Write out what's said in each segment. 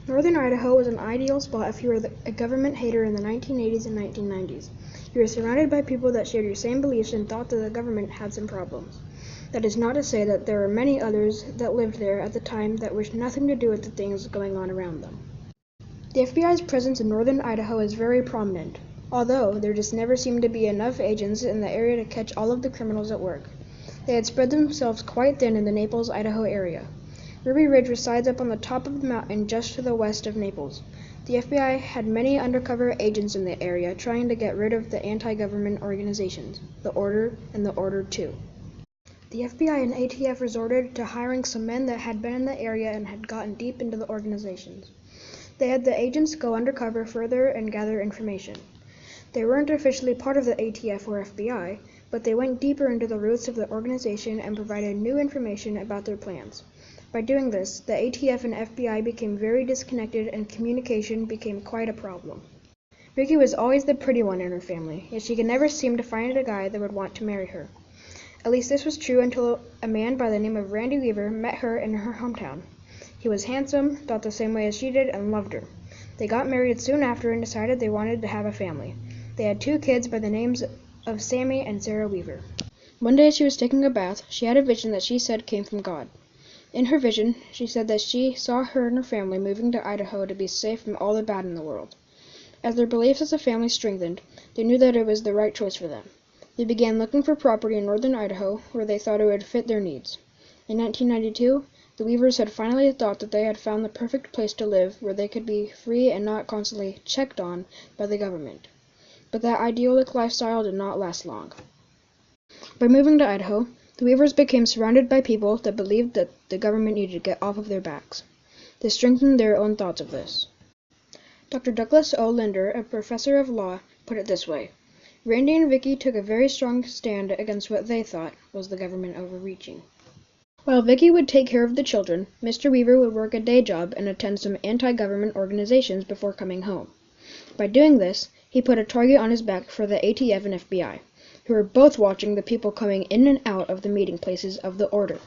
Northern Idaho was an ideal spot if you were a government hater in the 1980s and 1990s. You were surrounded by people that shared your same beliefs and thought that the government had some problems. That is not to say that there were many others that lived there at the time that wished nothing to do with the things going on around them. The FBI's presence in northern Idaho is very prominent, although there just never seemed to be enough agents in the area to catch all of the criminals at work. They had spread themselves quite thin in the Naples, Idaho area. Ruby Ridge resides up on the top of the mountain just to the west of Naples. The FBI had many undercover agents in the area trying to get rid of the anti-government organizations, the Order and the Order 2. The FBI and ATF resorted to hiring some men that had been in the area and had gotten deep into the organizations. They had the agents go undercover further and gather information. They weren't officially part of the ATF or FBI, but they went deeper into the roots of the organization and provided new information about their plans. By doing this, the ATF and FBI became very disconnected and communication became quite a problem. Vicky was always the pretty one in her family, yet she could never seem to find a guy that would want to marry her. At least this was true until a man by the name of Randy Weaver met her in her hometown. He was handsome, thought the same way as she did, and loved her. They got married soon after and decided they wanted to have a family. They had 2 kids by the names of Sammy and Sarah Weaver. One day as she was taking a bath, she had a vision that she said came from God. In her vision, she said that she saw her and her family moving to Idaho to be safe from all the bad in the world. As their beliefs as a family strengthened, they knew that it was the right choice for them. They began looking for property in northern Idaho where they thought it would fit their needs. In 1992, the Weavers had finally thought that they had found the perfect place to live where they could be free and not constantly checked on by the government. But that idyllic lifestyle did not last long. By moving to Idaho, the Weavers became surrounded by people that believed that the government needed to get off of their backs. They strengthened their own thoughts of this. Dr. Douglas O. Linder, a professor of law, put it this way: Randy and Vicky took a very strong stand against what they thought was the government overreaching. While Vicky would take care of the children, Mr. Weaver would work a day job and attend some anti-government organizations before coming home. By doing this, he put a target on his back for the ATF and FBI, who were both watching the people coming in and out of the meeting places of the Order.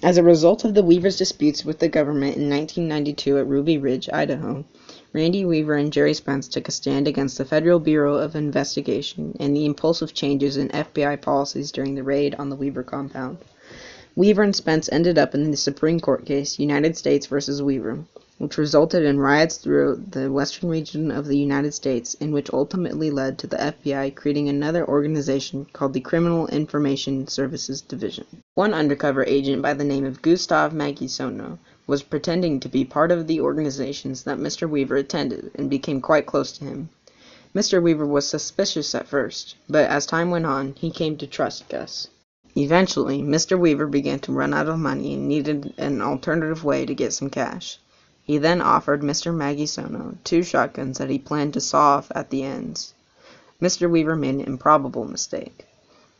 As a result of the Weavers' disputes with the government in 1992 at Ruby Ridge, Idaho, Randy Weaver and Jerry Spence took a stand against the Federal Bureau of Investigation and the impulsive changes in FBI policies during the raid on the Weaver compound. Weaver and Spence ended up in the Supreme Court case United States v. Weaver, which resulted in riots throughout the western region of the United States and which ultimately led to the FBI creating another organization called the Criminal Information Services Division. One undercover agent by the name of Gustav Magisono was pretending to be part of the organizations that Mr. Weaver attended and became quite close to him. Mr. Weaver was suspicious at first, but as time went on, he came to trust Gus. Eventually, Mr. Weaver began to run out of money and needed an alternative way to get some cash. He then offered Mr. Magisono 2 shotguns that he planned to saw off at the ends. Mr. Weaver made an improbable mistake.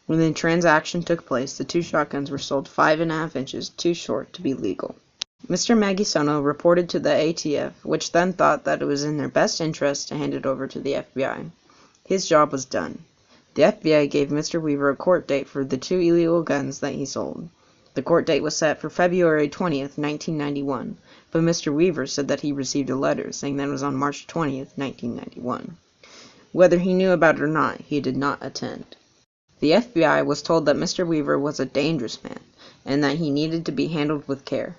When the transaction took place, the 2 shotguns were sold 5.5 inches too short to be legal. Mr. Magisono reported to the ATF, which then thought that it was in their best interest to hand it over to the FBI. His job was done. The FBI gave Mr. Weaver a court date for the 2 illegal guns that he sold. The court date was set for February 20th, 1991, but Mr. Weaver said that he received a letter saying that it was on March 20th, 1991. Whether he knew about it or not, he did not attend. The FBI was told that Mr. Weaver was a dangerous man, and that he needed to be handled with care.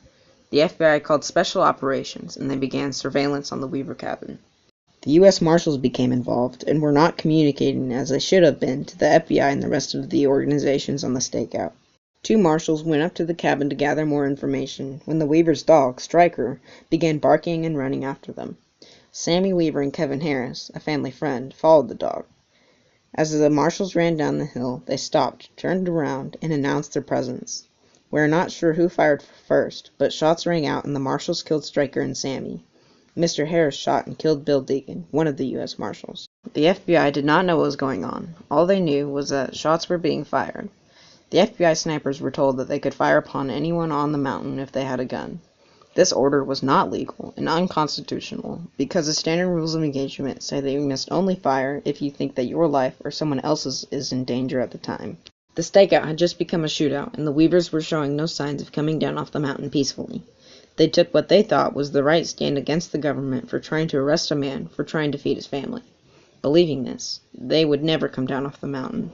The FBI called Special Operations, and they began surveillance on the Weaver cabin. The U.S. Marshals became involved, and were not communicating as they should have been to the FBI and the rest of the organizations on the stakeout. 2 marshals went up to the cabin to gather more information when the Weaver's dog, Stryker, began barking and running after them. Sammy Weaver and Kevin Harris, a family friend, followed the dog. As the marshals ran down the hill, they stopped, turned around, and announced their presence. We are not sure who fired first, but shots rang out and the marshals killed Stryker and Sammy. Mr. Harris shot and killed Bill Deacon, one of the U.S. Marshals. The FBI did not know what was going on. All they knew was that shots were being fired. The FBI snipers were told that they could fire upon anyone on the mountain if they had a gun. This order was not legal and unconstitutional because the standard rules of engagement say that you must only fire if you think that your life or someone else's is in danger at the time. The stakeout had just become a shootout, and the Weavers were showing no signs of coming down off the mountain peacefully. They took what they thought was the right stand against the government for trying to arrest a man for trying to feed his family. Believing this, they would never come down off the mountain.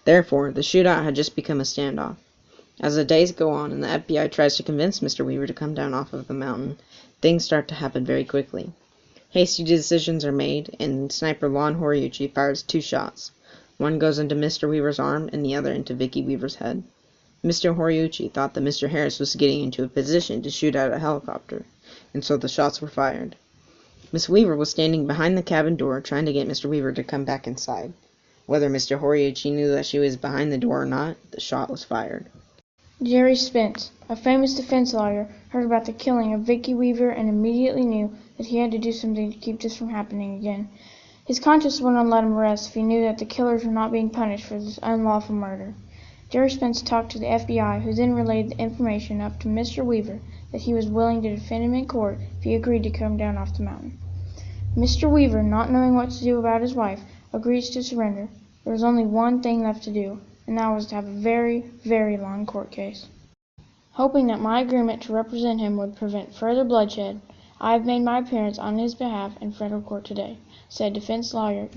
Therefore, the shootout had just become a standoff. As the days go on and the FBI tries to convince Mr. Weaver to come down off of the mountain, things start to happen very quickly. Hasty decisions are made, and sniper Lon Horiuchi fires 2 shots. One goes into Mr. Weaver's arm and the other into Vicky Weaver's head. Mr. Horiuchi thought that Mr. Harris was getting into a position to shoot at a helicopter, and so the shots were fired. Miss Weaver was standing behind the cabin door trying to get Mr. Weaver to come back inside. Whether Mr. Horiuchi knew that she was behind the door or not, the shot was fired. Jerry Spence, a famous defense lawyer, heard about the killing of Vicky Weaver and immediately knew that he had to do something to keep this from happening again. His conscience wouldn't let him rest if he knew that the killers were not being punished for this unlawful murder. Jerry Spence talked to the FBI, who then relayed the information up to Mr. Weaver that he was willing to defend him in court if he agreed to come down off the mountain. Mr. Weaver, not knowing what to do about his wife, agrees to surrender. There was only one thing left to do, and that was to have a very, very long court case. Hoping that my agreement to represent him would prevent further bloodshed, I have made my appearance on his behalf in federal court today, said defense lawyer